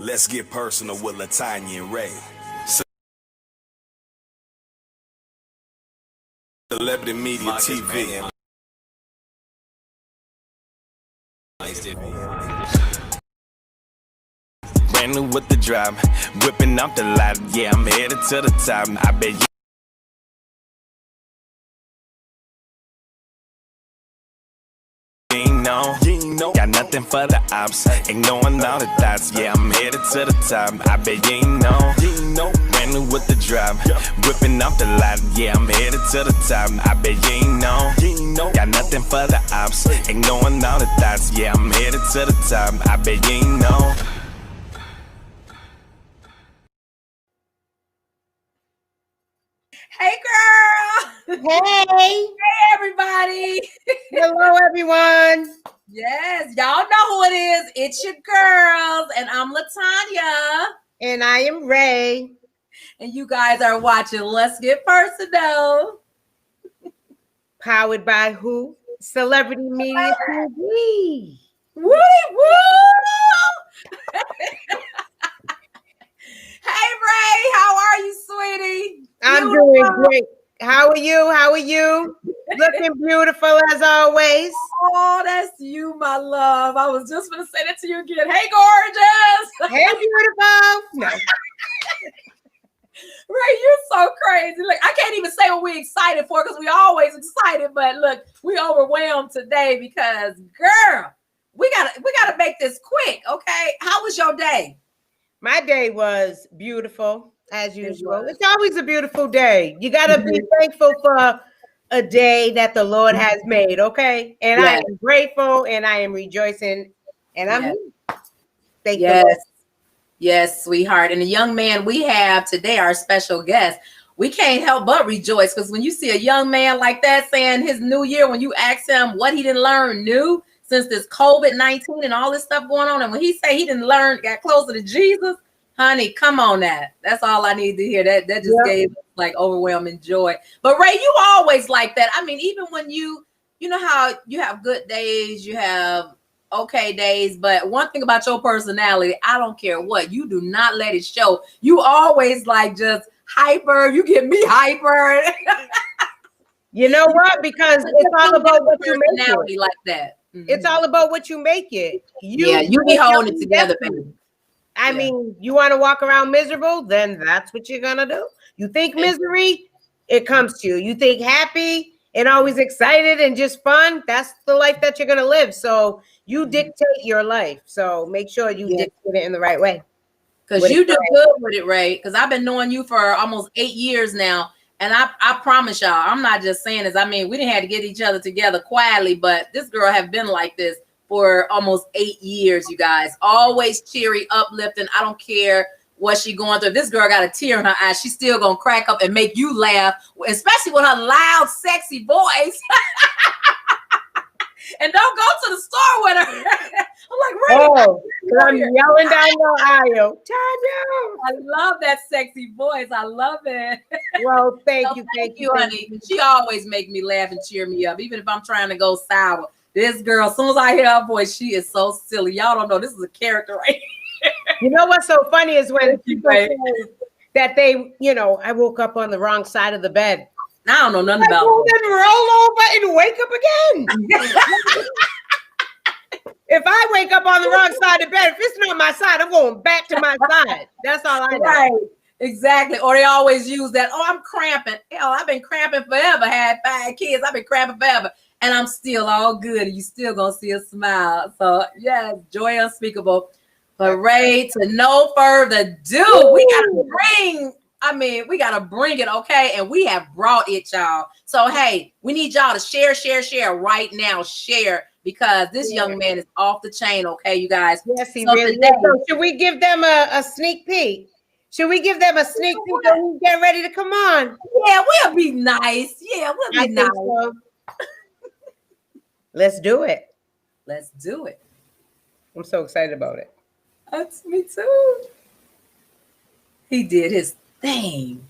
Let's get personal with Latanya and Ray. Celebrity Media TV. Brand new with the drop, whipping up the lot. Yeah, I'm headed to the top. I bet you ain't know. Got nothing for the ops, ignoring all the thoughts. Yeah, I'm headed to the top. I bet you ain't know. Brand new with the drop, whipping up the lot. Yeah, I'm headed to the top. I bet you ain't know. Got nothing for the ops, ignoring all the thoughts. Yeah, I'm headed to the top. I bet you ain't know. Hey, girl. Hey. Hey, everybody. Hello, everyone. Yes, y'all know who it is. It's your girls, and I'm Latanya. And I am Ray. And you guys are watching Let's Get Personal. Powered by who? Celebrity Media TV. Woody woo! Hey, Ray, how are you, sweetie? I'm doing great. How are you? How are you? Looking beautiful as always. Oh, that's you, my love. I was just going to say that to you again. Hey, gorgeous. Hey, beautiful. No. Ray, you're so crazy. Look, I can't even say what we're excited for because we always excited. But look, we overwhelmed today because, girl, we gotta make this quick, okay? How was your day? My day was beautiful as usual. It's always a beautiful day. You gotta be thankful for a day that the Lord has made, okay? And I am grateful and I am rejoicing, and I'm here. Thank you. Lord. Yes, sweetheart. And the young man we have today, our special guest, we can't help but rejoice because when you see a young man like that saying his new year, when you ask him what he didn't learn new since this COVID-19 and all this stuff going on, and when he say he didn't learn, got closer to Jesus, honey, come on that. That's all I need to hear. That just gave us like overwhelming joy. But Ray, you always like that. I mean, even when you know how you have good days, you have okay days, but one thing about your personality, I don't care what, you do not let it show. You always like just hyper. You get me hyper. You know what? Because it's all about what you make it. Like that. Mm-hmm. It's all about what you make it. You be holding it together, baby. I mean, you want to walk around miserable, then that's what you're gonna do. You think misery, it comes to you. You think happy and always excited and just fun, that's the life that you're gonna live. So you dictate your life. So make sure you dictate it in the right way. Because you do good with it, Ray. Because I've been knowing you for almost 8 years now. And I promise y'all, I'm not just saying this. I mean, we didn't have to get each other together quietly, but this girl have been like this for almost 8 years, you guys. Always cheery, uplifting. I don't care what she going through. If this girl got a tear in her eye, she's still gonna crack up and make you laugh, especially with her loud, sexy voice. And don't go to the store with her. I'm like, Ray, I'm yelling down the aisle. Tanya. I love that sexy voice. I love it. Well, thank you, honey. She always make me laugh and cheer me up, even if I'm trying to go sour. This girl, as soon as I hear her voice, she is so silly. Y'all don't know, this is a character right here. You know what's so funny is when people say that they, I woke up on the wrong side of the bed. I don't know nothing about it. Then roll over and wake up again. If I wake up on the wrong side of the bed, if it's not my side, I'm going back to my side. That's all I know. Right. Exactly. Or they always use that. Oh, I'm cramping. Hell, I've been cramping forever. Had 5 kids. I've been cramping forever. And I'm still all good. And you still going to see a smile. So, yes, joy unspeakable. But Ray, to no further ado, we got to bring it, okay? And we have brought it, y'all. So, hey, we need y'all to share right now. Share, because this young man is off the chain, okay, you guys? Yes, he really is. So should we give them a sneak peek? Should we give them a sneak peek when we get ready to come on? Yeah, we'll be nice. Yeah, we'll be nice. So. Let's do it. Let's do it. I'm so excited about it. That's me too. He did his thing.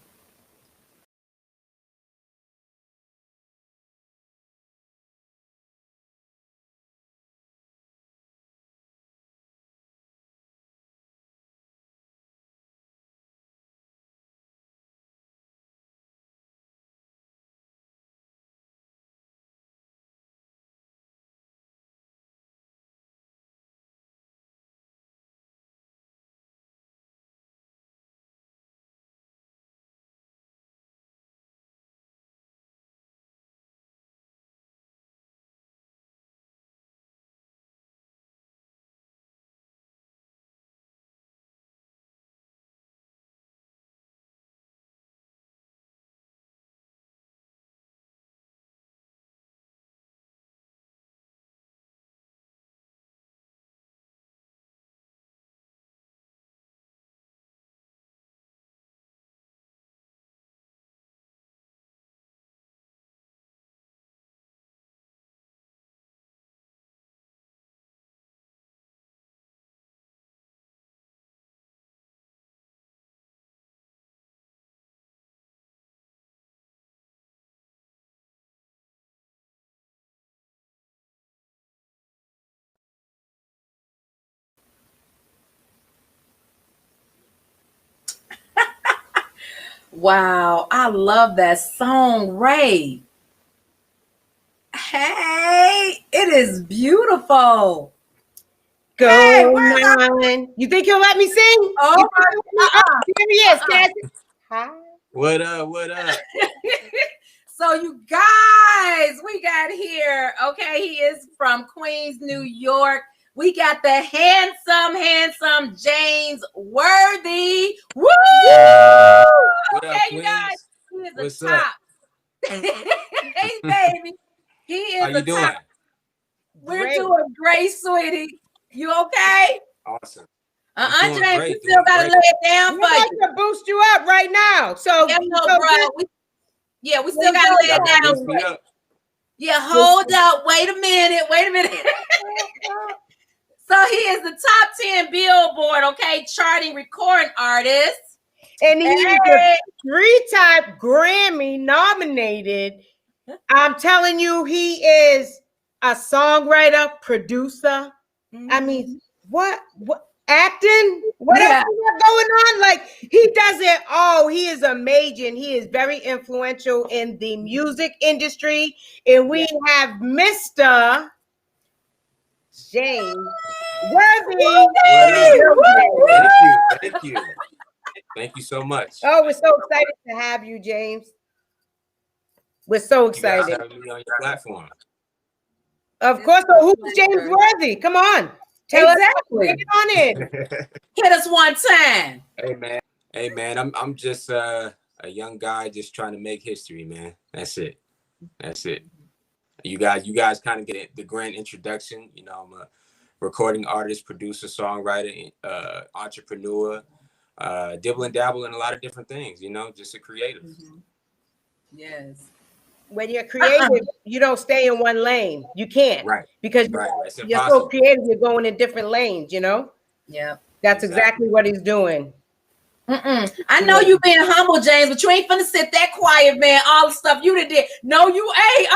Wow, I love that song, Ray. Hey, it is beautiful. Go Hey, where's our nine. You think he'll let me sing? oh You think my he'll let me? Oh, here he is, uh-uh. Cassie. Hi. What up? What up? So you guys, we got here. Okay, he is from Queens, New York. We got the handsome James Worthy. Woo! What Okay, up, you guys, Queens? he is What's a up? top. Hey, baby, he How is you a doing? top. We're Great. doing great, sweetie. You okay? Awesome. I'm doing James, we great. still Doing gotta great. lay it down We're for about you. to boost you up right now. So, Yeah, no, so bro. just We still gotta lay Y'all it gonna down boost for me you. up? Yeah, hold up. Wait a minute. So he is the top 10 Billboard, okay, charting recording artist. and he's Hey. a 3-time Grammy nominated. I'm telling you, he is a songwriter, producer. I mean, what acting? What else Yeah. is got going on? Like he does it all. He is amazing. He is very influential in the music industry. And we have Mr. James Worthy. What up? Woo! Thank you. Thank you. Thank you so much. Oh, we're so excited to have you, James. We're so You guys excited. having me on your platform. Of course. So who's James Worthy? Come on. Tell Exactly. us. Get on in. Hit us one time. Hey man. Hey man. I'm just a young guy just trying to make history, man. That's it. That's it. You guys kind of get the grand introduction. You know, I'm a recording artist, producer, songwriter, entrepreneur, dibble and dabble in a lot of different things, you know, just a creative. Yes. When you're creative, you don't stay in one lane. You can't. Right. Because Right. That's you're impossible. so creative, you're going in different lanes, you know? Yeah. That's exactly what he's doing. I know you being humble, James, but you ain't finna sit that quiet, man. All the stuff you did. No, you ain't.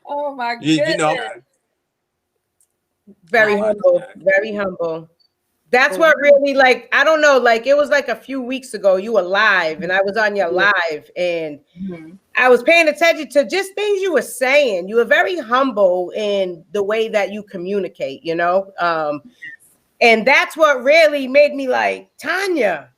Oh my goodness. You know, Very Oh, humble. okay. Very humble. That's what really, like, I don't know, like it was like a few weeks ago, you were live and I was on your live and I was paying attention to just things you were saying. You were very humble in the way that you communicate, you know? And that's what really made me like, Tanya,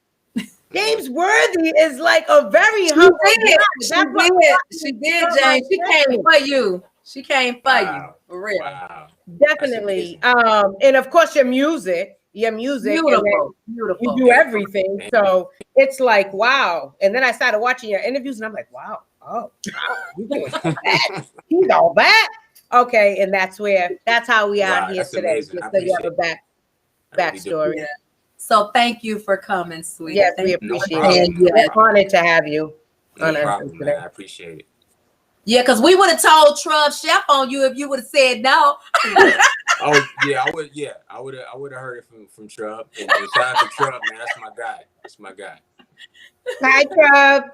James Worthy is like a very humble guy. She did, James. She came for you. She came for you. For real. Wow. Definitely. And of course your music. Beautiful. You do everything. So it's like, wow. And then I started watching your interviews and I'm like, wow. Oh, wow. You doing all that? He's all that. Okay. And that's how we are here That's today. amazing. Just so you have a backstory. Yeah. So thank you for coming, sweetie. Yes, we Thank appreciate problem. it. We're honored to have you. No problem, man. I appreciate it. Yeah, because we would have told Trub Chef on you if you would have said no. Oh yeah, I would. Yeah, I would have heard it from Trub. And shout out to Trub, man. That's my guy. That's my guy. Hi, Trub.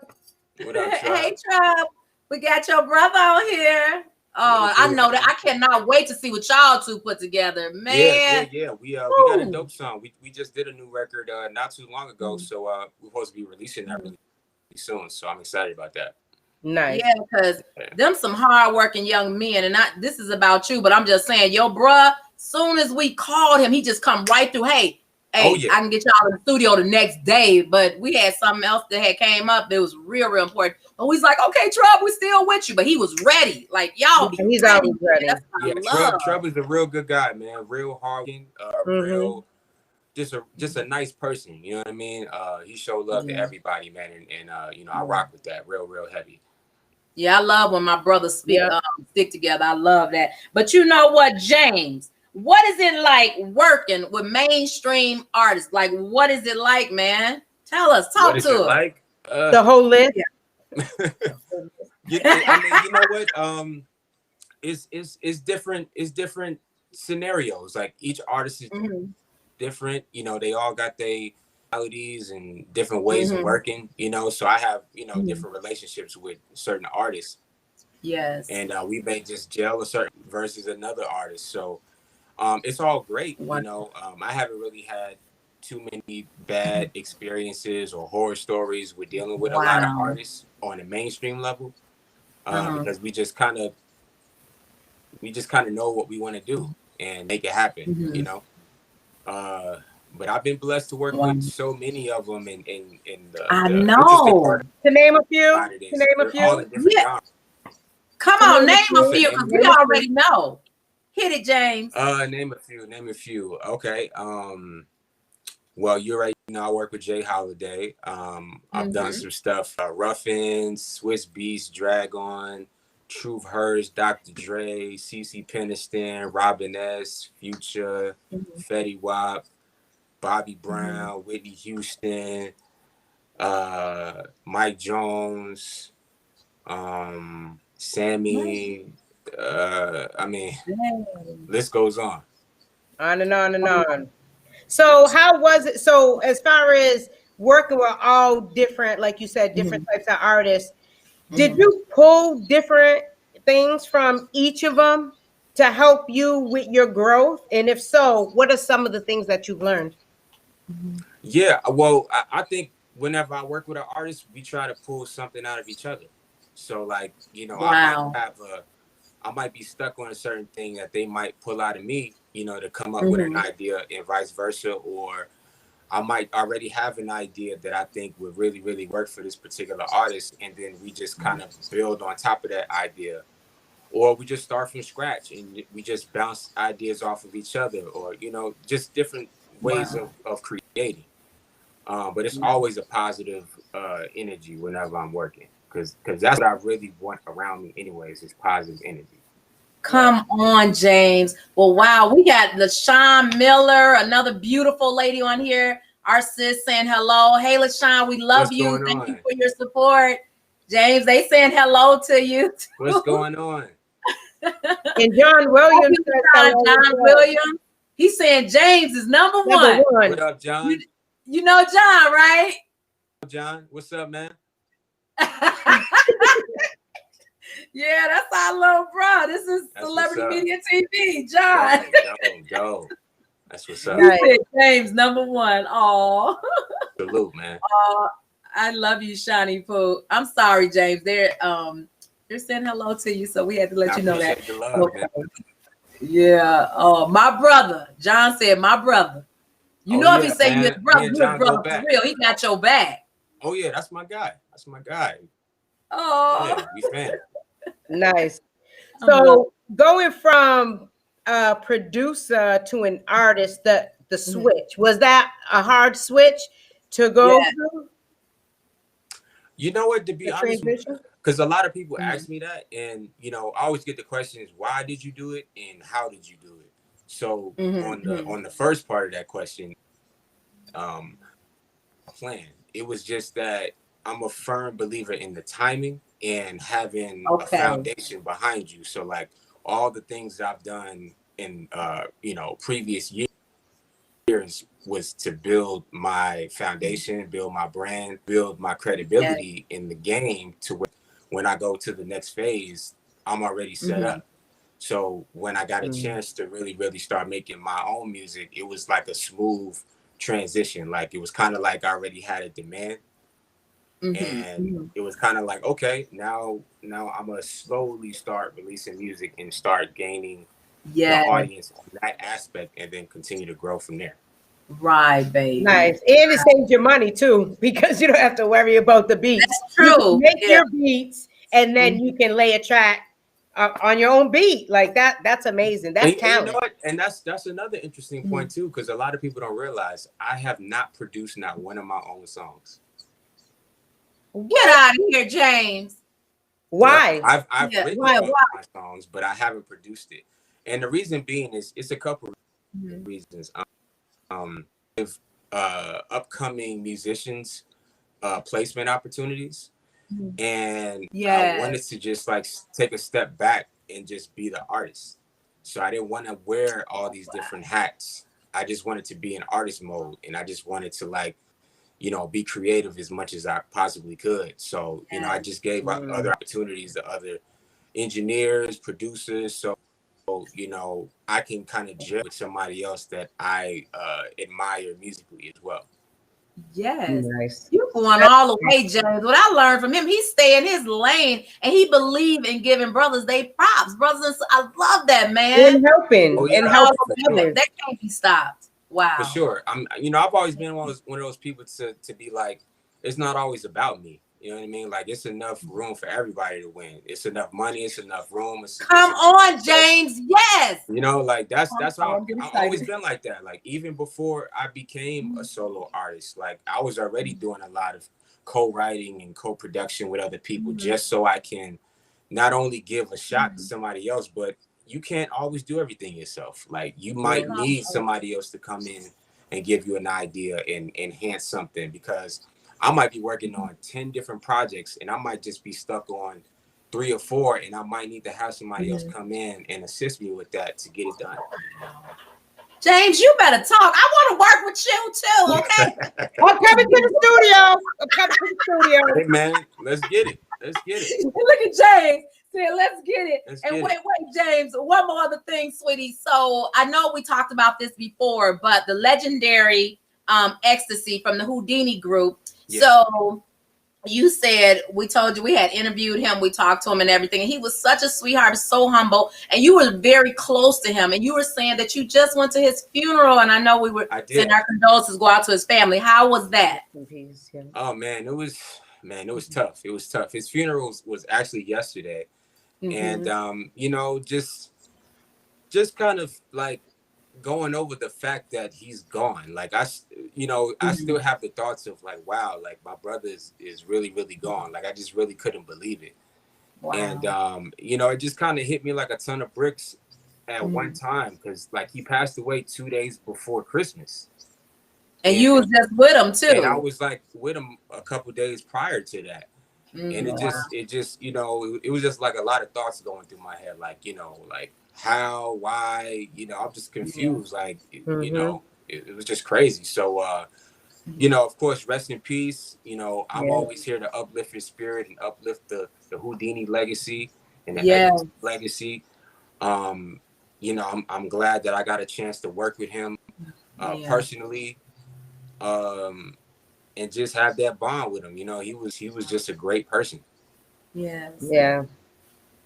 What up, Trub? Hey, Trub. We got your brother on here. Oh, I know that. I cannot wait to see what y'all two put together, man. Yeah. We got a dope song. We just did a new record not too long ago, so we're supposed to be releasing that really soon. So I'm excited about that. Nice. Yeah, because them some hardworking young men, and this is about you, but I'm just saying, yo, bruh, soon as we called him, he just come right through. Hey, I can get y'all in the studio the next day, but we had something else that had came up that was real important. And he's like, okay, Trub, we still with you, but he was ready. Like y'all, he's always ready. Trub is a real good guy, man. Real hardworking, real. Just a nice person, you know what I mean? He showed love to everybody, man, and I rock with that real heavy. Yeah, I love when my brothers stick together. I love that. But you know what, James? What is it like working with mainstream artists? Like, what is it like, man? Tell us. Talk to us. Like the whole list. You know what? It's different. It's different scenarios. Like each artist is different. You know, they all got their melodies and different ways of working. You know, so I have different relationships with certain artists. Yes. And we may just gel a certain versus another artist. So it's all great. You know, I haven't really had too many bad experiences or horror stories with dealing with a lot of Wow. artists on a mainstream level, Uh-huh. because we just kind of know what we want to do and make it happen, you Mhm. know. But I've been blessed to work Wow. with so many of them, and I the interesting know. part To name a few. about it To is name a they're all few. in different Yeah. genres. Come To on, name a name a few. few, Name because a we Name a few. already know. Hit it, James. Name a few. Okay. Well, you already know I work with Jay Holiday. I've done Mm-hmm. some stuff, Ruffins, Swiss Beats, Dragon, Truth Hurts, Dr. Dre, CeCe Peniston, Robin S, Future, Mm-hmm. Fetty Wap, Bobby Mm-hmm. Brown, Whitney Houston, Mike Jones, Sammy. I mean, list goes on. On and on and on. So how was it? So as far as working with all different, like you said, different types of artists, did Mhm. you pull different things from each of them to help you with your growth? And if so, what are some of the things that you've learned? Yeah, well, I think whenever I work with an artist, we try to pull something out of each other. So, like, you know, Wow. I might be stuck on a certain thing that they might pull out of me, you know, to come up with an Mm-hmm. idea, and vice versa. Or I might already have an idea that I think would really, really work for this particular artist, and then we just kind of build on top of that idea. Or we just start from scratch and we just bounce ideas off of each other, or, you know, just different ways Wow. of creating. But it's always a positive energy whenever I'm working, because that's what I really want around me anyways, is positive energy. Come on, James. Well, wow, we got LaShawn Miller, another beautiful lady on here. Our sis saying hello. Hey, LaShawn, we love What's you. going Thank you on? for your support. James, they saying hello to you. What's going on? And John Williams says hello as John well. Williams. He's saying James is number Number one. one. What up, John? You know John, right? John, what's up, man? Yeah, that's our little bro. This is That's Celebrity what's up. Media TV, John. Dope. That's what's up. Nice. He said James number one. Oh, Salute, man. I love you, Shani Poo. I'm sorry, James. They're saying hello to you, so we had to let I you know that. appreciate the love, man. Yeah. Oh, my brother. John said, my brother. You know, if he say man. his brother, Me and his John brother go for back. real, he got your back. Oh yeah, that's my guy. Oh, Yeah, we fan. Nice. So going from a producer to an artist, the switch, was that a hard switch to go through? You know what, to be honest, Transition? because a lot of people ask me that, and you know, I always get the question is, why did you do it and how did you do it? So on the first part of that question, plan. It was just that I'm a firm believer in the timing and having a foundation behind you. So like all the things that I've done in you know, previous years was to build my foundation, build my brand, build my credibility in the game, to where when I go to the next phase, I'm already set up. So when I got a chance to really, really start making my own music, it was like a smooth transition. Like it was kind of like I already had a demand, and it was kind of like, okay, now I'm gonna slowly start releasing music and start gaining the audience on that aspect, and then continue to grow from there. Right, baby. Nice. And it saves your money too, because you don't have to worry about the beats. That's true. You can make your beats, and then you can lay a track on your own beat. Like that. That's amazing. That's talent. And you know what? And that's another interesting point too, because a lot of people don't realize I have not produced not one of my own songs. Get out of here, James. Why? I've written my songs, but I haven't produced it. And the reason being is it's a couple reasons. If upcoming musicians placement opportunities, and I wanted to just like take a step back and just be the artist. So I didn't want to wear all these different hats. I just wanted to be in artist mode, and I just wanted to, like, you know, be creative as much as I possibly could. So, you know, I just gave other opportunities to other engineers, producers. So you know, I can kind of judge with somebody else that I admire musically as well. Yes. Nice. You going all the way, James. What I learned from him, he stay in his lane and he believe in giving brothers they props. Brothers and I love that, man. And helping Oh, yeah, and helping sure. others. That can't be stopped. Wow. For sure. You know, I've always been one of those people to be like, it's not always about me. You know what I mean? Like, it's enough room for everybody to win. It's enough money. It's enough room. Come on, James. Yes. You know, like that's how I'm I've always been like that. Like, even before I became a solo artist, like I was already doing a lot of co-writing and co-production with other people, just so I can not only give a shot to somebody else, but you can't always do everything yourself. Like, you might need somebody else to come in and give you an idea and enhance something, because I might be working on 10 different projects and I might just be stuck on 3 or 4, and I might need to have somebody else come in and assist me with that to get it done. James, you better talk. I want to work with you too, okay? I'm coming to the studio. I'm coming to the studio. Hey man, let's get it. Let's get it. Look at James. Say, let's get it. Let's and get wait, James, one more other thing, sweetie. So I know we talked about this before, but the legendary Ecstasy from the Houdini group. Yeah. So you said, we told you we had interviewed him, we talked to him and everything, and he was such a sweetheart, so humble, and you were very close to him, and you were saying that you just went to his funeral, and I know we were sending our condolences go out to his family. How was that? Oh man, it was tough. It was tough. His funeral was actually yesterday. And you know, just kind of like going over the fact that he's gone. Like, I still have the thoughts of like, wow, like my brother is really, really gone. Like, I just really couldn't believe it. Wow. And you know, it just kind of hit me like a ton of bricks at one time, because like he passed away 2 days before Christmas. And you was just with him too. And I was like with him a couple days prior to that. And it just, you know, it was just like a lot of thoughts going through my head, like, you know, like how, why, you know, I'm just confused. Like, you know, it was just crazy. So, you know, of course, rest in peace. You know, I'm always here to uplift his spirit and uplift the Houdini legacy and the legacy. You know, I'm glad that I got a chance to work with him personally. And just have that bond with him. You know, he was just a great person. Yes. Yeah.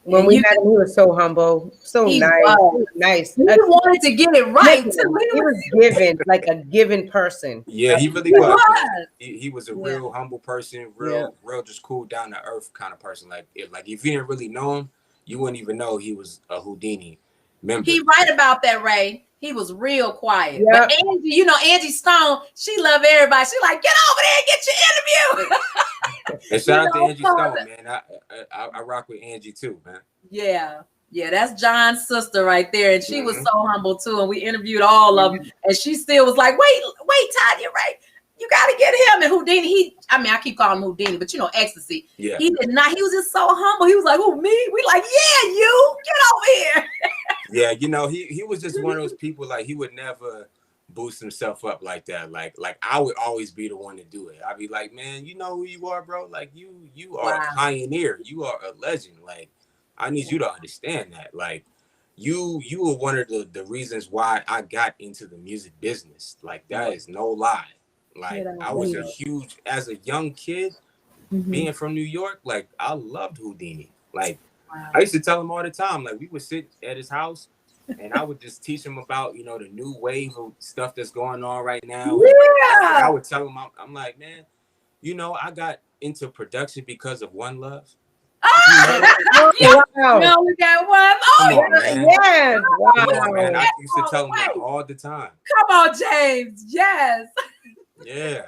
When we met him, he was so humble, so nice. He wanted to get it right too. He was given, like a given person. Yeah, he really was. He was a real humble person, real just cool, down to earth kind of person. Like if you didn't really know him, you wouldn't even know he was a Houdini member. He right about that, Ray. He was real quiet. But Angie, you know, Angie Stone, she loved everybody. She like, get over there and get your interview. And shout out to Angie Stone, man. I rock with Angie too, man. Yeah, that's John's sister right there. And she was so humble too. And we interviewed all of them. And she still was like, wait, Todd, you're right. You got to get him. And Houdini, I keep calling him Houdini, but you know, Ecstasy. Yeah. He did not. He was just so humble. He was like, oh, me? We like, yeah, you. Get over here. Yeah, you know, he was just one of those people, like, he would never boost himself up like that. Like I would always be the one to do it. I'd be like, man, you know who you are, bro? Like, you are a pioneer. You are a legend. Like, I need you to understand that. Like, you were one of the reasons why I got into the music business. Like, that is no lie. Like, I was as a young kid, being from New York, like, I loved Houdini. Like, I used to tell him all the time, like, we would sit at his house and I would just teach him about, you know, the new wave of stuff that's going on right now. Yeah. I would tell him, I'm like, man, you know, I got into production because of One Love. No, we got one. Come on, man. Yes. Wow. Come on, man. I used to tell him that all the time. Come on, James. Yes. Yeah.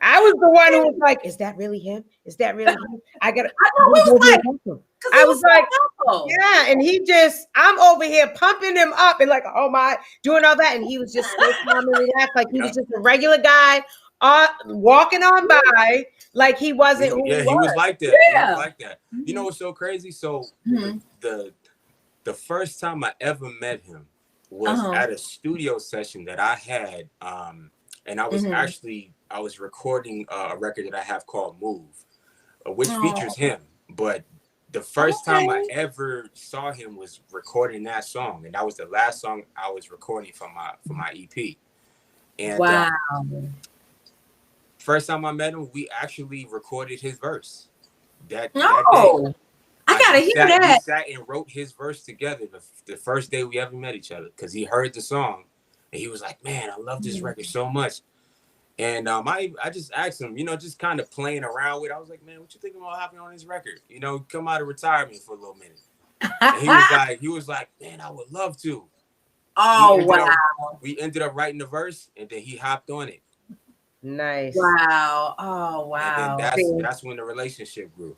I was the one who was like, is that really him? Is that really him? I was like, yeah. And I'm over here pumping him up and like, oh my, doing all that. And he was just so calm and relaxed. Like he was just a regular guy walking on by, like he wasn't who he was. He was like that. Yeah. He was like that. You know what's so crazy? So the first time I ever met him was at a studio session that I had. And I was I was recording a record that I have called Move, which features him. But the first time I ever saw him was recording that song, and that was the last song I was recording for my EP. And Wow. first time I met him, we actually recorded his verse. That day. I gotta hear that. We sat and wrote his verse together the first day we ever met each other, because he heard the song and he was like, "Man, I love this record so much." And I just asked him, just kind of playing around with it. I was like, "Man, what you think about having on this record? Come out of retirement for a little minute." And he was like, "Man, I would love to." Oh, wow. We ended up writing the verse, and then he hopped on it. Nice. Wow. Oh, wow. And then that's when the relationship grew.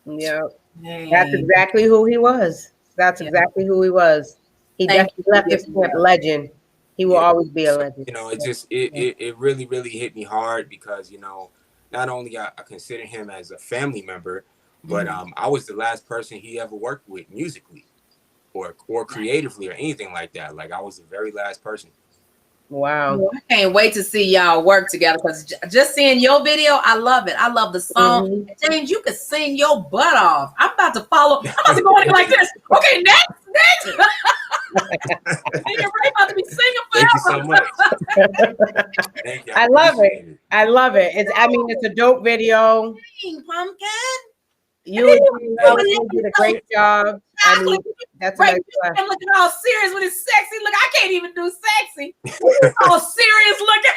Yep. That's exactly who he was. That's exactly who he was. He definitely left his stamp legend. He will always be a legend. It really, really hit me hard because, not only I consider him as a family member, but I was the last person he ever worked with musically or creatively or anything like that. Like, I was the very last person. Wow. I can't wait to see y'all work together, because just seeing your video, I love it. I love the song. James, you can sing your butt off. I'm about to follow. I'm about to go in like this. Okay, next. You're right, about to be singing forever. Thank you so much. Thank you. I love it. I love it. It's a dope video. Pumpkin. You did a great job. I mean, that's right. Nice. I'm looking all serious with his sexy look. I can't even do sexy. All serious looking.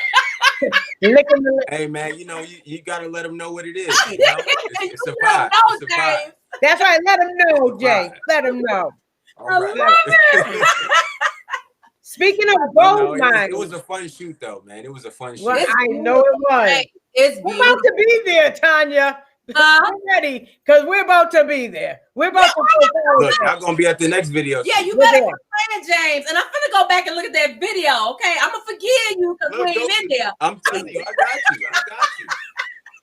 Hey man, you gotta let them know what it is. It's a vibe. It's a vibe. That's right. Let them know, Jay. Let them know. I love it. Speaking of gold mine, it was a fun shoot though, man. It was a fun shoot. Well, I know it was. It's we're about to be there, Tanya. I'm ready, because we're about to be there. We're about to look. I'm gonna be at the next video. Yeah, you better quit playing, James. And I'm gonna go back and look at that video. Okay, I'm gonna forgive you because we ain't in there. I'm telling you, I got you.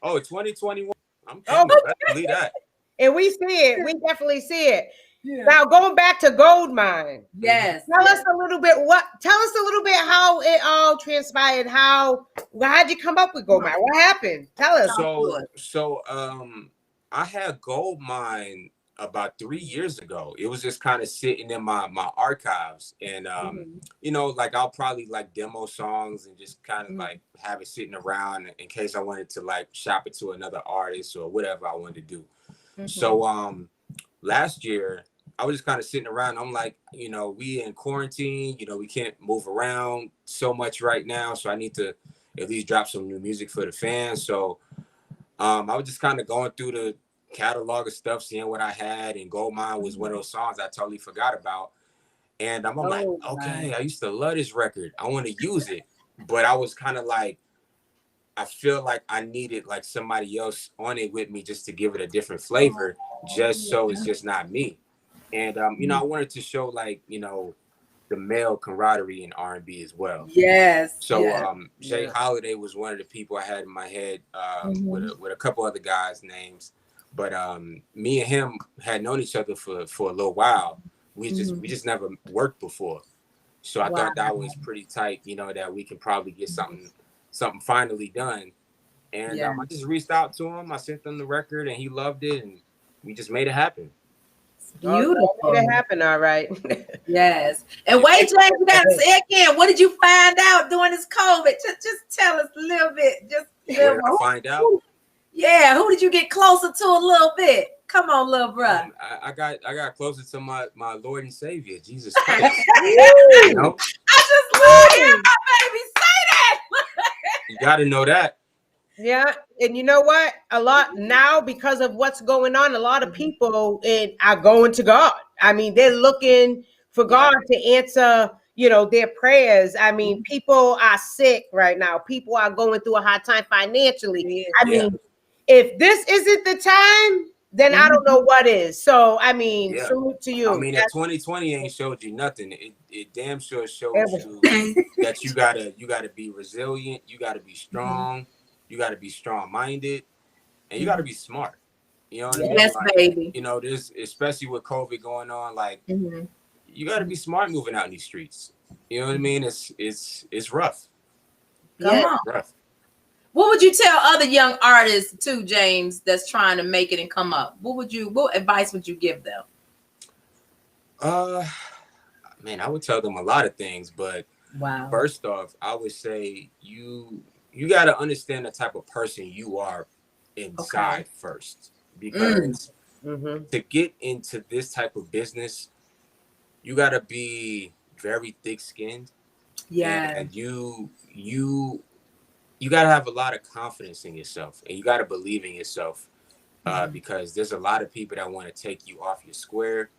Oh, 2021. I'm coming. Believe that. And we see it. We definitely see it. Yeah. Now going back to Gold Mine. Yes. Tell us a little bit how it all transpired. How'd you come up with Gold Mine? What happened? Tell us. So I had Gold Mine about 3 years ago. It was just kind of sitting in my archives, and like I'll probably like demo songs and just kind of like have it sitting around in case I wanted to like shop it to another artist or whatever I wanted to do. So last year I was just kind of sitting around. I'm like, we in quarantine, we can't move around so much right now. So I need to at least drop some new music for the fans. So I was just kind of going through the catalog of stuff, seeing what I had, and Gold Mine was one of those songs I totally forgot about. And I'm like, okay, I used to love this record. I want to use it. But I was kind of like, I feel like I needed like somebody else on it with me just to give it a different flavor, just so it's just not me. And I wanted to show like, the male camaraderie in R&B as well. Yes. So Jay Holiday was one of the people I had in my head with a couple other guys' names. But me and him had known each other for a little while. We just never worked before. So I thought that was pretty tight, that we could probably get something finally done. And I just reached out to him. I sent him the record and he loved it, and we just made it happen. Beautiful. Made it happen, all right. Yes. And wait, James, you gotta say again, what did you find out during this COVID? Just tell us a little bit. What did I find out? Yeah, who did you get closer to a little bit? Come on, little bro. I got closer to my Lord and Savior, Jesus Christ. I just love hearing my baby say that. You got to know that. Yeah, and you know what? A lot now, because of what's going on, a lot of people are going to God. I mean, they're looking for God to answer, their prayers. I mean, people are sick right now. People are going through a hard time financially. I mean, if this isn't the time, then I don't know what is. So, I mean, salute to you. I mean, that 2020 ain't showed you nothing. It damn sure shows you that you gotta be resilient. You gotta be strong. You gotta be strong-minded, and you gotta be smart. You know what I mean? Yes, baby. There's, especially with COVID going on, like you gotta be smart moving out in these streets. You know what I mean? It's rough. Come on. Rough. What would you tell other young artists too, James, that's trying to make it and come up? What advice would you give them? Man, I would tell them a lot of things, but Wow. first off, I would say you got to understand the type of person you are inside first, because to get into this type of business, you got to be very thick-skinned. Yeah. And you got to have a lot of confidence in yourself, and you got to believe in yourself, because there's a lot of people that want to take you off your square.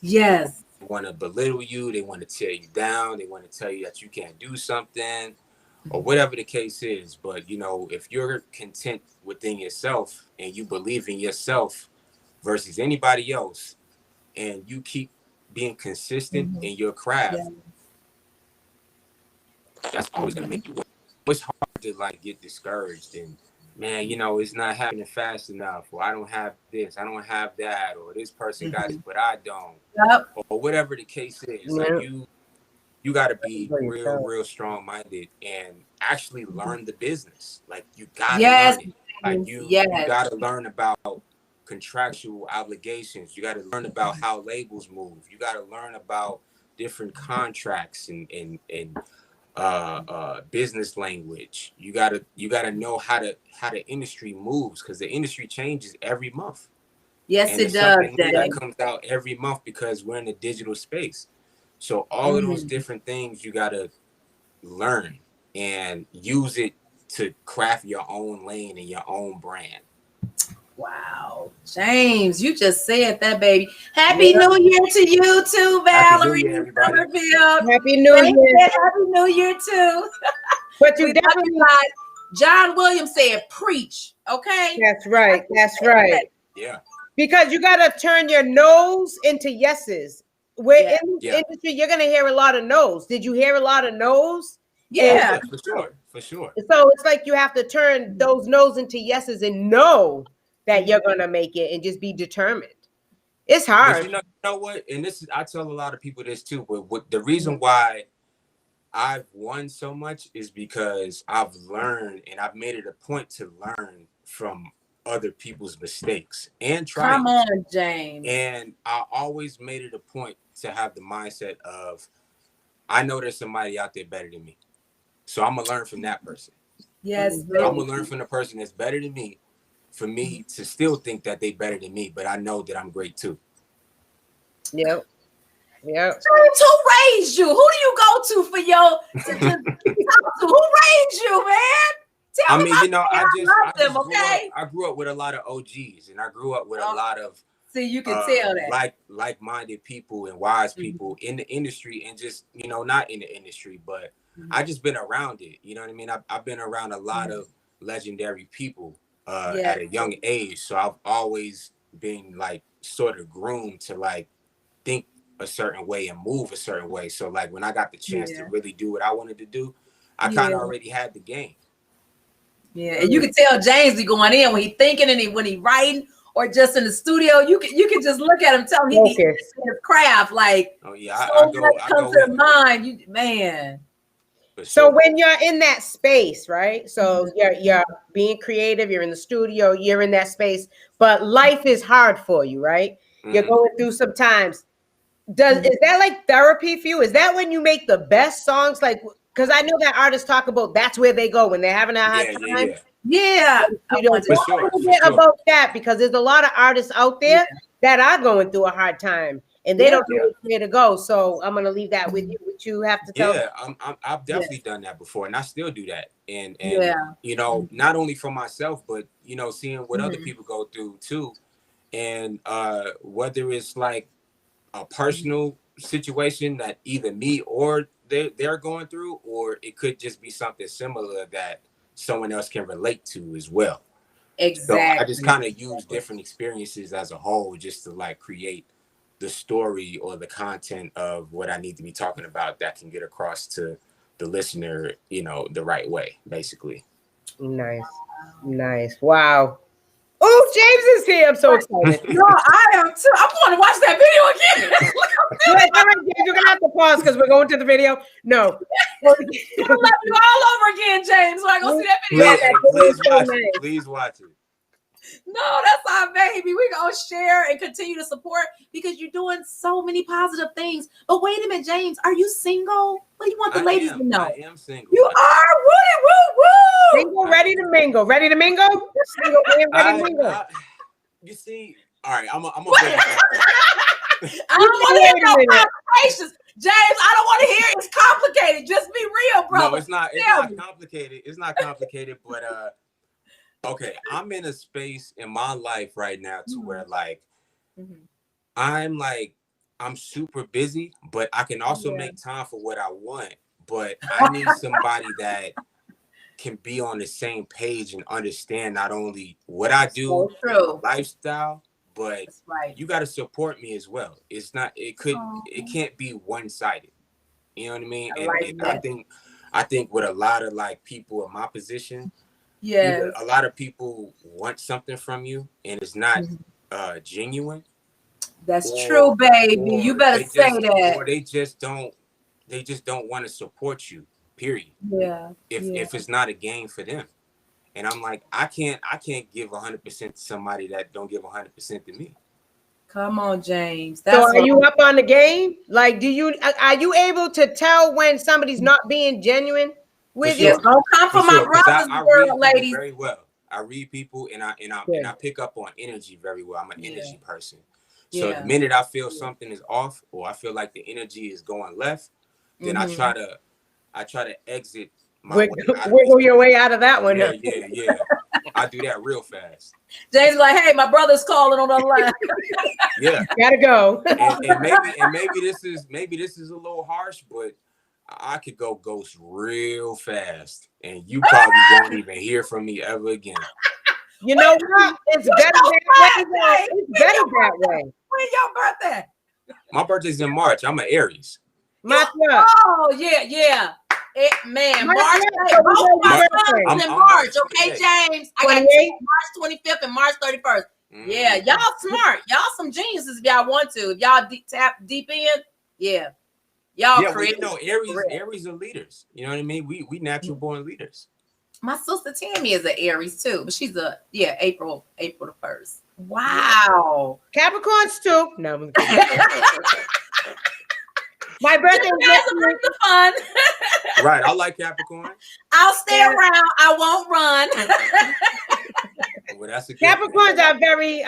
Yes. They want to belittle you. They want to tear you down. They want to tell you that you can't do something, or whatever the case is. But, you know, if you're content within yourself and you believe in yourself versus anybody else, and you keep being consistent in your craft, that's always going to make you win. It's hard to like get discouraged and, man, you know, it's not happening fast enough, or I don't have this, I don't have that, or this person got it, but I don't, or whatever the case is. Like you got to be real strong-minded and actually learn the business. Like you got to learn it. Like you got to learn about contractual obligations. You got to learn about how labels move. You got to learn about different contracts and business language. You gotta know how the industry moves, because the industry changes every month. Yes, and it does. That comes out every month because we're in a digital space. So all of those different things you gotta learn and use it to craft your own lane and your own brand. Wow, James, you just said that, baby. Happy New Year to you too, Valerie. Happy New Year. Happy New Year too. But you definitely, John Williams said, "Preach." Okay. That's right. That's right. Yeah. Because you got to turn your no's into yeses. We're in this industry, you're gonna hear a lot of no's. Did you hear a lot of no's? Yeah, for sure. So it's like you have to turn those no's into yeses and know that you're gonna make it, and just be determined. It's hard. You know what? And this is, I tell a lot of people this too, but the reason why I've won so much is because I've learned, and I've made it a point to learn from other people's mistakes and try. Come on, James. And I always made it a point to have the mindset of, I know there's somebody out there better than me, so I'm gonna learn from that person. Yes, I'm gonna learn from the person that's better than me, for me to still think that they better than me, but I know that I'm great too. Yep. James, who raised you? Who do you go to for your to talk to? Who raised you, man? Tell me, you know, I grew up with a lot of OGs, and I grew up with a lot of you can tell that like-minded people and wise people in the industry, and just, you know, not in the industry, but I just been around it. You know what I mean? I've been around a lot of legendary people at a young age, so I've always been like sort of groomed to like think a certain way and move a certain way. So like when I got the chance to really do what I wanted to do, I kind of already had the game. Yeah, and you can tell James be going in when he thinking and when he writing or just in the studio. You can just look at him, tell him he's in his craft. Like, I go to mind, man. So when you're in that space, right? So you're being creative, you're in the studio, you're in that space, but life is hard for you, right? You're going through some times. Is that like therapy for you? Is that when you make the best songs? Like, because I know that artists talk about that's where they go when they're having a hard time. Yeah. You know, talk a little bit about that, because there's a lot of artists out there that are going through a hard time and they don't know where to go. So I'm gonna leave that with you. What you have to tell. Yeah, I've definitely done that before, and I still do that. And you know, not only for myself, but you know, seeing what other people go through too, and whether it's like a personal situation that either me or they're going through, or it could just be something similar that someone else can relate to as well. Exactly. So I just kind of use different experiences as a whole just to like create the story or the content of what I need to be talking about that can get across to the listener, you know, the right way, basically. Nice. Wow. Oh, James is here. I'm so excited. No, I am too. I'm going to watch that video again. All right, James, you're gonna have to pause because we're going to the video. No. love you all over again, James. So I go see that video. Please watch it. No, that's our baby. We're going to share and continue to support because you're doing so many positive things. But wait a minute, James, are you single? What do you want the ladies to know? I am single. You are? Woo! Single, ready to mingle. Ready to mingle? Single and ready to mingle. You see, all right, I'm a I don't want to hear no complications. James, I don't want to hear it's complicated. Just be real, bro. No, it's not complicated. It's not complicated, but okay, I'm in a space in my life right now to where like I'm super busy, but I can also make time for what I want. But I need somebody that can be on the same page and understand not only what I do, lifestyle, but you got to support me as well. It's not, it can't be one-sided. You know what I mean? And I think with a lot of like people in my position, a lot of people want something from you and it's not genuine. That's true, baby. You better say that. Or they just don't want to support you, period. Yeah. If it's not a game for them. And I'm like, I can't give 100% to somebody that don't give 100% to me. Come on, James. So are you up on the game? Like, are you able to tell when somebody's not being genuine with you? Don't come for my brothers, girl, ladies. Very well. I read people and I pick up on energy very well. I'm an energy person. So the minute I feel something is off or I feel like the energy is going left, then I try to exit wiggle your way out of that one. Yeah. I do that real fast. James is like, hey, my brother's calling on the line. Yeah. Gotta go. and maybe this is a little harsh, but I could go ghost real fast and you probably won't even hear from me ever again. You know what? It's better that way. It's better that way. When's your birthday? My birthday's in March. I'm an Aries. Oh, yeah. Man, March. In March, okay, James? I got March 25th and March 31st. Yeah, y'all smart. Y'all some geniuses if y'all want to. If y'all tap deep in, y'all creative. Well, Aries are leaders. You know what I mean? We natural born leaders. My sister Tammy is an Aries too, but she's April the 1st. Wow. Capricorns too. No. My birthday is the fun. Right. I like Capricorn. I'll stay around. I won't run. Well, that's a Capricorns are very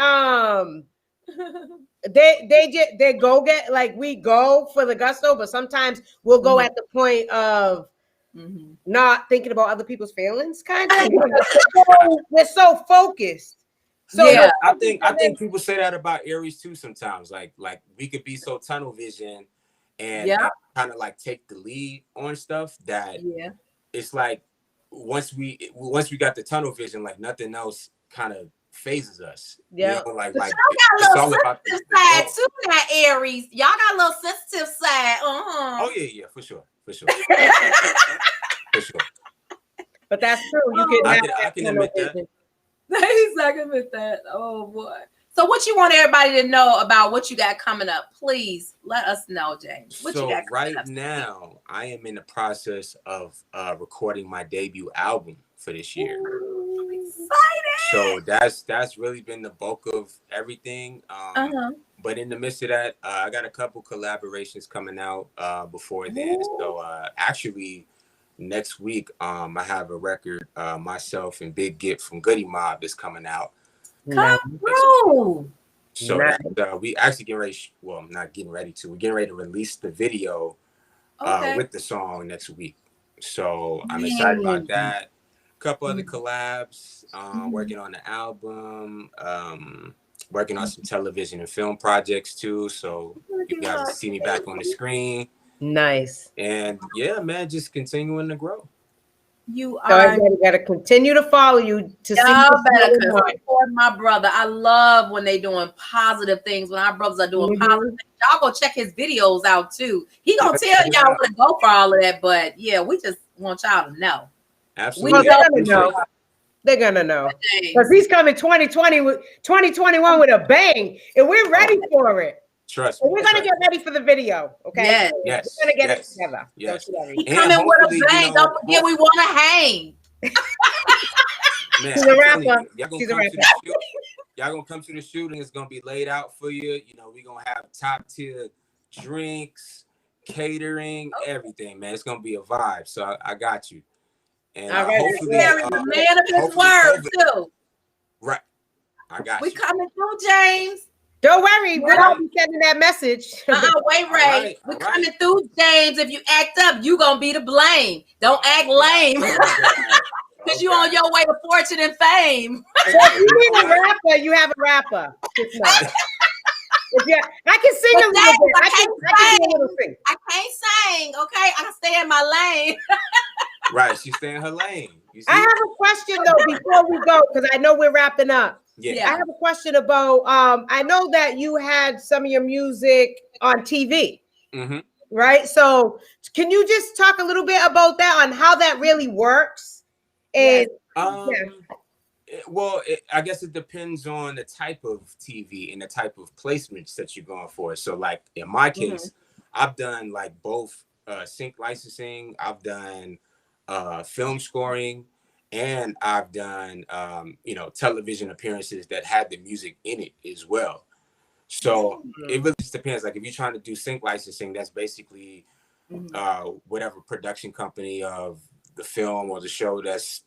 they go get like we go for the gusto, but sometimes we'll go at the point of not thinking about other people's feelings, kind of. We're so focused. So yeah, I think people say that about Aries too sometimes. Like we could be so tunnel vision and kind of like take the lead on stuff that it's like once we got the tunnel vision, like nothing else kind of phases us. Yeah, you know, like y'all got a little sensitive side too, that Aries. Y'all got a little sensitive side. Oh yeah, for sure. For sure. But that's true. You can. I can admit that. He's not gonna admit that. Oh boy. So what you want everybody to know about what you got coming up? Please let us know, James. What you got right now, I am in the process of recording my debut album for this year. Ooh, I'm excited. So that's really been the bulk of everything. But in the midst of that, I got a couple collaborations coming out before then. So actually, next week, I have a record, myself and Big Gip from Goody Mob is coming out. Come through. So we actually getting ready. Well, I'm not getting ready to. We're getting ready to release the video with the song next week. So I'm excited about that. A couple other collabs. Working on the album. Working on some television and film projects too. So you guys will see me back on the screen. Nice. And yeah, man, just continuing to grow. You so are. I gotta continue to follow you to y'all better support my brother. I love when they doing positive things. When our brothers are doing positive things, y'all go check his videos out too. He gonna tell y'all where to go for all of that. But yeah, we just want y'all to know. Absolutely, they're gonna know. They're gonna know because he's coming 2021 with a bang, and we're ready for it. Trust me. We're gonna get ready for the video, okay? Yes. Yes. We're gonna get yes, it together. Yes. Don't you worry. He And coming with a hopefully, bang. Don't forget we want to hang. Man, She's a I'm telling rapper. you, y'all gonna She's a come to the rapper. shoot. Y'all gonna come to the shooting. It's gonna be laid out for you. You know, we're gonna have top tier drinks, catering, everything, man. It's gonna be a vibe. So I got you. And All right. hopefully, Harry, the man of his hopefully word COVID- too. right. I got We you. coming through, James. Don't worry, we're gonna be sending that message. Wait, All Ray. right, We all coming right. through, James. If you act up, you gonna be to blame. Don't act lame. Because you on your way to fortune and fame. So if you need a rapper, you have a rapper. Just know. I can sing But a little bit. I I can do a little sing. I can't sing, okay? I can stay in my lane. Right, she's staying in her lane. You see? I have a question though before we go, because I know we're wrapping up. Yeah. I have a question about I know that you had some of your music on TV, Mm-hmm. right? So can you just talk a little bit about that, on how that really works? And Well, I guess it depends on the type of TV and the type of placements that you're going for. So, like in my case, I've done like both sync licensing, I've done film scoring, and I've done television appearances that had the music in it as well. So it really just depends. Like if you're trying to do sync licensing, that's basically whatever production company of the film or the show that's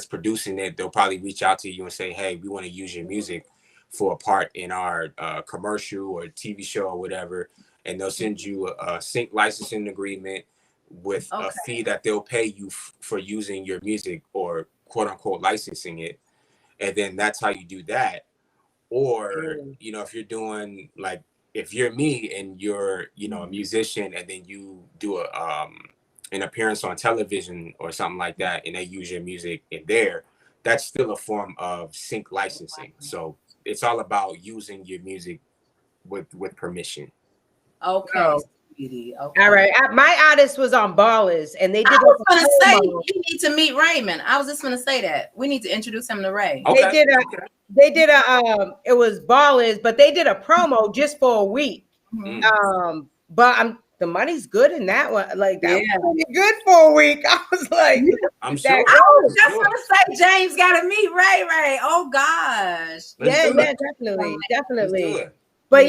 producing it, they'll probably reach out to you and say, hey, we want to use your music for a part in our commercial or TV show or whatever. And they'll send you a sync licensing agreement with a fee that they'll pay you for using your music or quote unquote licensing it. And then that's how you do that. Or, if you're doing like, if you're me and you're, a musician and then you do an appearance on television or something like that, and they use your music in there, that's still a form of sync licensing. So it's all about using your music with permission. Okay. Okay. All right. My artist was on Ballers, and they did. I was gonna say you need to meet Raymond. I was just gonna say that we need to introduce him to Ray. Okay. It was Ballers, but they did a promo just for a week. But the money's good in that one. Like that was pretty good for a week. I was like, I'm sure. I was just gonna say James gotta meet Ray. Oh gosh. Definitely. But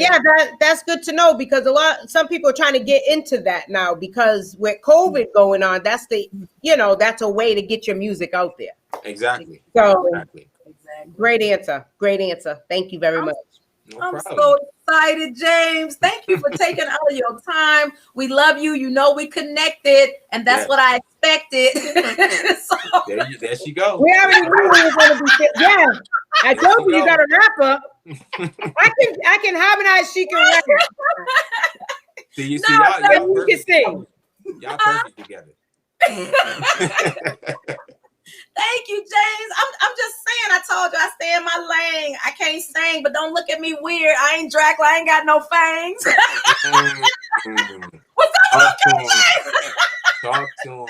that's good to know, because some people are trying to get into that now, because with COVID going on, that's that's a way to get your music out there. Exactly. So exactly. Great answer. Thank you very much. I'm so excited, James. Thank you for taking all your time. We love you. We connected, and that's what I expected. There she goes. We already knew we were going to be. Yeah, I told you got a rapper. I can harmonize. She can rap. See, you see, y'all you can sing. Y'all perfect together. Thank you, James. I'm just saying, I told you I stay in my lane. I can't sing, but don't look at me weird. I ain't Dracula. I ain't got no fangs. What's up, Talk to him.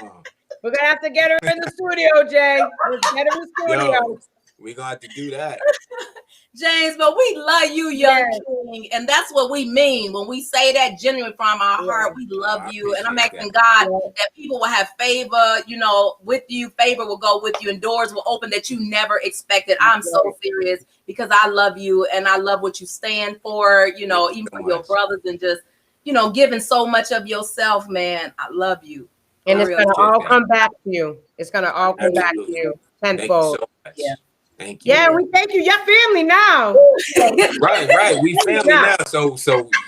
We're going to have to get her in the studio, Jay. Let's get her in the studio. We're going to have to do that. James, but we love you, young king. And that's what we mean when we say that genuinely from our heart. We love you. And I'm asking God that people will have favor, with you. Favor will go with you, and doors will open that you never expected. I'm so serious, because I love you and I love what you stand for, even for your brothers, and just, giving so much of yourself, man. I love you. And it's going to all come back to you. It's going to all come back to you tenfold. Thank you so much. Thank you. Yeah, we thank you. Your family now. Right. We family now. So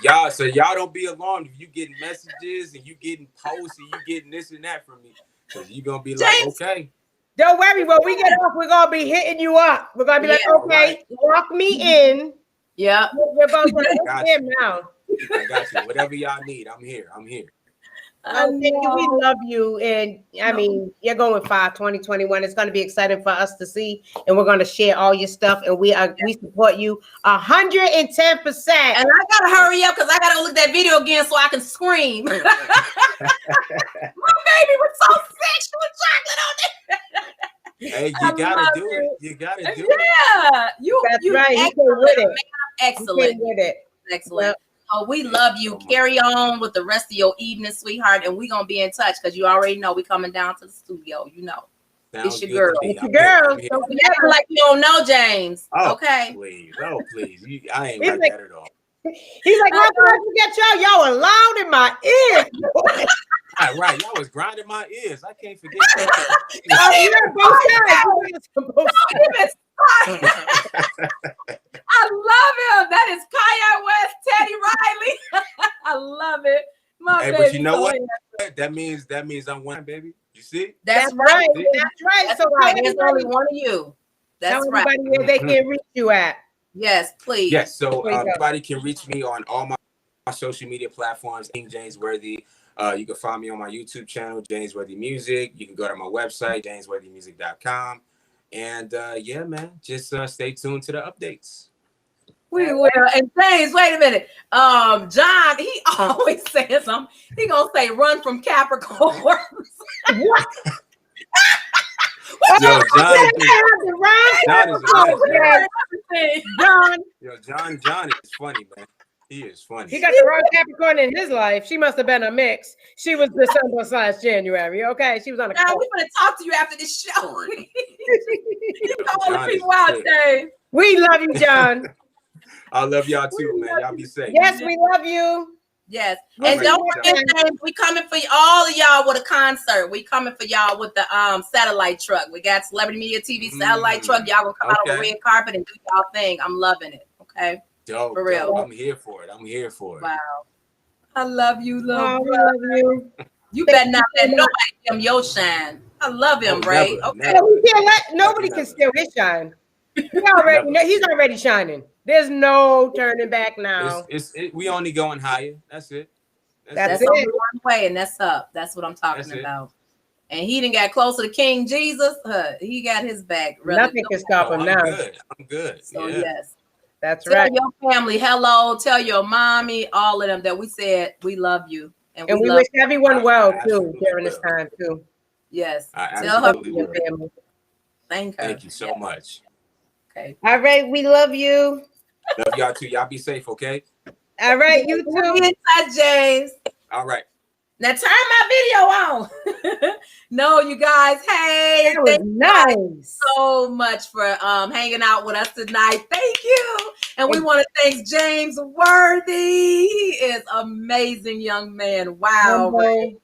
y'all don't be alarmed if you getting messages and you getting posts and you getting this and that from me, because you're gonna be like, okay. Don't worry. When we get off, we're gonna be hitting you up. We're gonna be like, okay, lock me in. Yeah. We're both like, him now. I got you. Whatever y'all need, I'm here. Thank you. We love you. And I mean, you're going far. 2021. It's going to be exciting for us to see. And we're going to share all your stuff. And we support you 110%. And I got to hurry up, because I got to look at that video again so I can scream. My baby was so sexual with chocolate on it. Hey, you gotta do it. You gotta do it. Yeah. That's right. You can with it. Excellent. With it. Excellent. So we love you. Carry on with the rest of your evening, sweetheart, and we're gonna be in touch because you already know we coming down to the studio. You know, Sounds it's your girl. It's your girl. Don't act like you don't know James. Oh, okay. Please. Oh, please. I ain't He's like like- that at all. He's like, how can I forget y'all? Y'all are loud in my ears. Right. Y'all was grinding my ears. I can't forget that. You're both sides. Both sides. I love him. That is Kaya West, Teddy Riley. I love it. My Hey, baby. but you know so what? yeah. That means I'm one, baby. You see? That's right. right. That's right. That's So right. tell There's only one of you. That's tell right. everybody where they can reach you at. Yes, please. Yes. So There you go. everybody can reach me on all my social media platforms. King James Worthy. You can find me on my YouTube channel, James Worthy Music. You can go to my website, jamesworthymusic.com. And yeah, man, just stay tuned to the updates. We will. And James, wait a minute. John, he always says something. He gonna say run from Capricorn. What? Yo, John John is a mess, John. Yo, John is funny, man. He is funny. He got the wrong Capricorn in his life. She must have been a mix. She was December/January. Okay, she was on a. Now we're gonna talk to you after this show. You call the John people is out, good. James. We love you, John. I love y'all too, man. Y'all be safe. Yes, we love you. Yes, All and right, don't y'all. forget, James, we coming for all of y'all with a concert. We coming for y'all with the satellite truck. We got Celebrity Media TV satellite truck. Y'all gonna come out on the red carpet and do y'all thing. I'm loving it. Okay, Dope, for real. dope. I'm here for it. Wow, I love you, Oh, love. we love you. You better not let nobody dim your shine. I love him, Oh, right? never, Okay. never. No, we can't let nobody Never. can steal his shine. He's already shining. There's no turning back now. We only going higher. That's it. That's That's it. only one way, and that's up. That's what I'm talking about. And he didn't get closer to King Jesus. He got his back. Nothing can stop him now. I'm good. So Yeah. yes. That's Tell right. your family hello. Tell your mommy, all of them that we said we love you. And we love wish everyone well I too absolutely during this will. time too. Yes. I Tell her. absolutely Your will. family. Thank her. Thank you so much. Okay. All right, we love you. Love y'all too. Y'all be safe, okay? All right, you We'll be too. in touch, James. All right. Now turn my video on. No, you guys. Hey, That was thank you guys nice. so much for hanging out with us tonight. Thank you. And we want to thank James Worthy. He is amazing young man. Wow. Humble.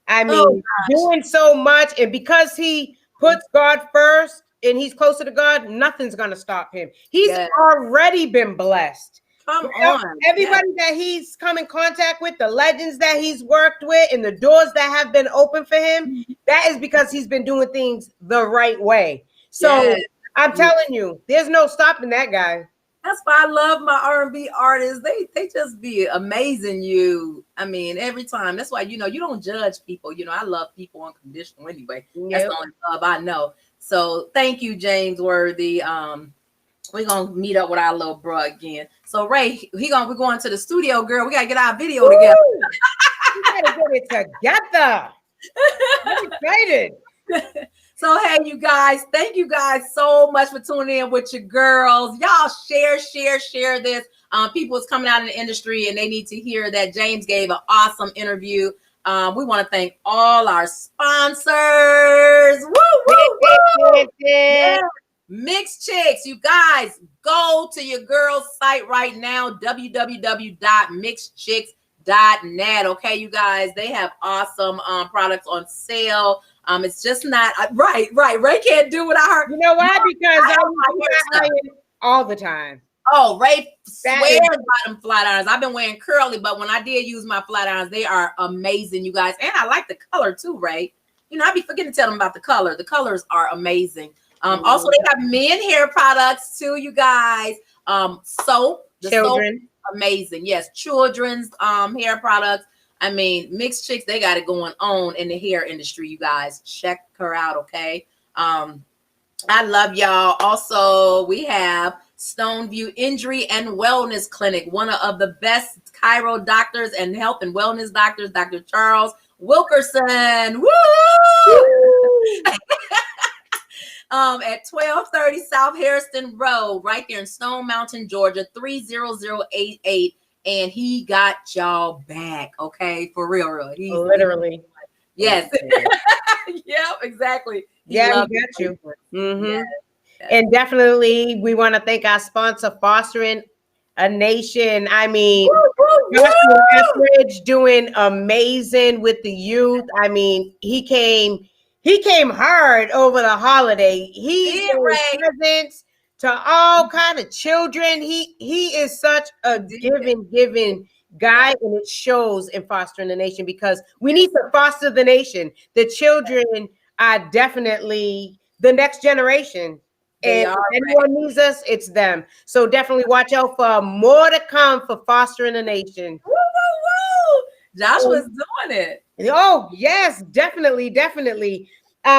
I mean, Oh, doing so much, and because he puts God first and he's closer to God, nothing's gonna stop him. He's Yes. already been blessed. Come on. Everybody that he's come in contact with, the legends that he's worked with, and the doors that have been open for him, that is because he's been doing things the right way. So Yes. I'm telling you, there's no stopping that guy. That's why I love my R&B artists. They just be amazing you. I mean, every time. That's why, you don't judge people. I love people unconditional anyway. That's Yep. the only love I know. So thank you, James Worthy. We're gonna meet up with our little bro again. So Ray, we're going to the studio, girl. We gotta get our video together. We gotta get it together. I'm excited. So hey, you guys, thank you guys so much for tuning in with your girls. Y'all share this. People is coming out in the industry and they need to hear that James gave an awesome interview. We want to thank all our sponsors. Woo! Yeah. Mixed Chicks, you guys, go to your girl's site right now, www.mixedchicks.net. Okay, you guys, they have awesome products on sale. It's just not right. Ray can't do without her. You know why? Because I stuff. wear all the time. Oh, Ray That swears is- by them flat irons. I've been wearing curly, but when I did use my flat irons, they are amazing, you guys. And I like the color too, Ray. I be forgetting to tell them about the color. The colors are amazing. Also, they have men hair products too, you guys. Soap. The Children. soap, amazing. Yes, children's hair products. I mean, Mixed Chicks, they got it going on in the hair industry, you guys. Check her out, okay? I love y'all. Also, we have Stoneview Injury and Wellness Clinic, one of the best chiro doctors and health and wellness doctors, Dr. Charles Wilkerson. Woo! At 1230 South Harrison Road, right there in Stone Mountain, Georgia, 30088. and he got y'all back. Okay, for real. He's Literally. Yes. Yeah, exactly. Yeah, we got you. Yes. And definitely, we want to thank our sponsor, Fostering a Nation. I mean, Joshua Etheridge doing amazing with the youth. I mean, he came hard over the holiday. He gave presents to all kind of children. He is such a giving guy, and it shows in Fostering the Nation, because we need to foster the nation. The children are definitely the next generation. And if anyone needs us, it's them. So definitely watch out for more to come for Fostering the Nation. Woo, woo, woo. Joshua's doing it. Oh, yes, definitely.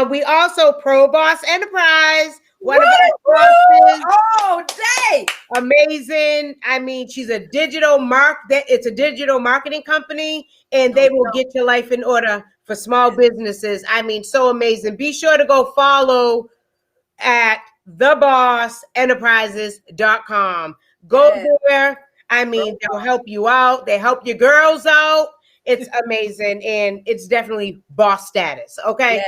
We also Pro Boss Enterprise. One of our sponsors. Oh, day. Amazing. I mean, it's a digital marketing company, and they will get your life in order for small businesses. I mean, so amazing. Be sure to go follow at thebossenterprises.com. Go there. I mean, they'll help you out. They help your girls out. It's amazing, and it's definitely boss status. Okay.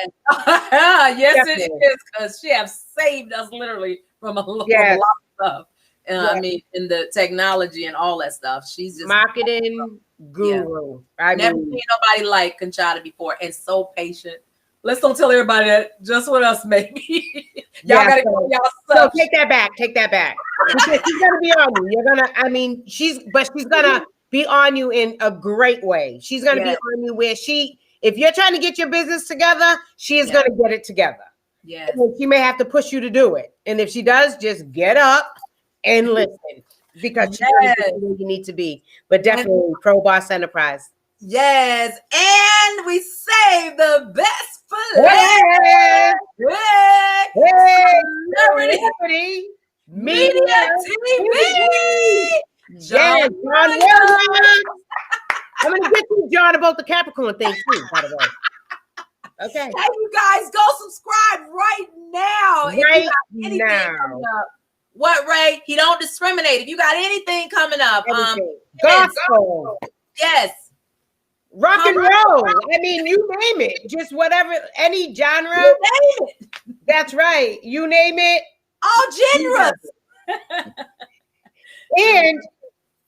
Yes, it is, because she has saved us literally from a lot of stuff. I mean, in the technology and all that stuff. She's just marketing guru. I never seen nobody like Conchata before, and so patient. Let's don't tell everybody that, just with us, maybe. Y'all gotta go y'all stuff. So take that back. She's gonna be on you. You're gonna, I mean, she's gonna be on you in a great way. She's gonna be on you where if you're trying to get your business together, she is gonna get it together. Yes. She may have to push you to do it. And if she does, just get up and listen, because she's where you need to be. But definitely Pro Boss Enterprise. Yes, and we save the best for last. Celebrity Media TV. John Williams. I'm gonna get you, John, about the Capricorn thing too, by the way. Okay. Hey, you guys, go subscribe right now. What, Ray? He don't discriminate. If you got anything coming up, gospel. Yes. Rock and roll. I mean, you name it. Just whatever, any genre. You name it. That's right. You name it. All genres. And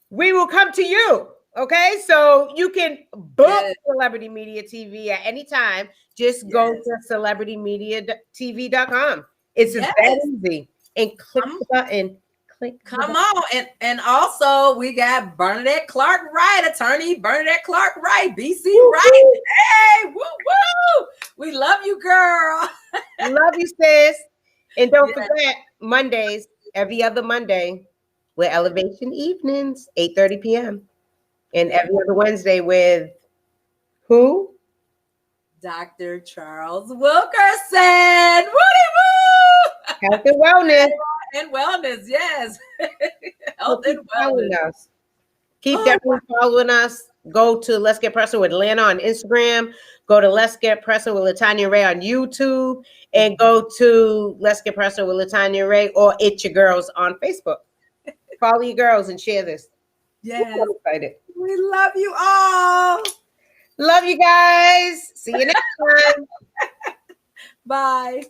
we will come to you. Okay. So you can book Celebrity Media TV at any time. Just go to celebritymediatv.com. It's just that easy. And click the button. Come on. And also we got Bernadette Clark Wright, attorney Bernadette Clark Wright, BC Wright. Hey, woo woo. We love you, girl. Love you, sis. And don't forget, Mondays, every other Monday, we're Elevation Evenings, 8:30 p.m. And every other Wednesday with who? Dr. Charles Wilkerson. Woody woo! Health and wellness. And wellness, yes. Health and wellness. Keep definitely following us. Go to Let's Get Pressing with Lana on Instagram. Go to Let's Get Pressing with Latanya Ray on YouTube. And go to Let's Get Pressing with Latanya Ray or It's Your Girls on Facebook. Follow your girls and share this. Yes. I'm excited. We love you all. Love you guys. See you next time. Bye.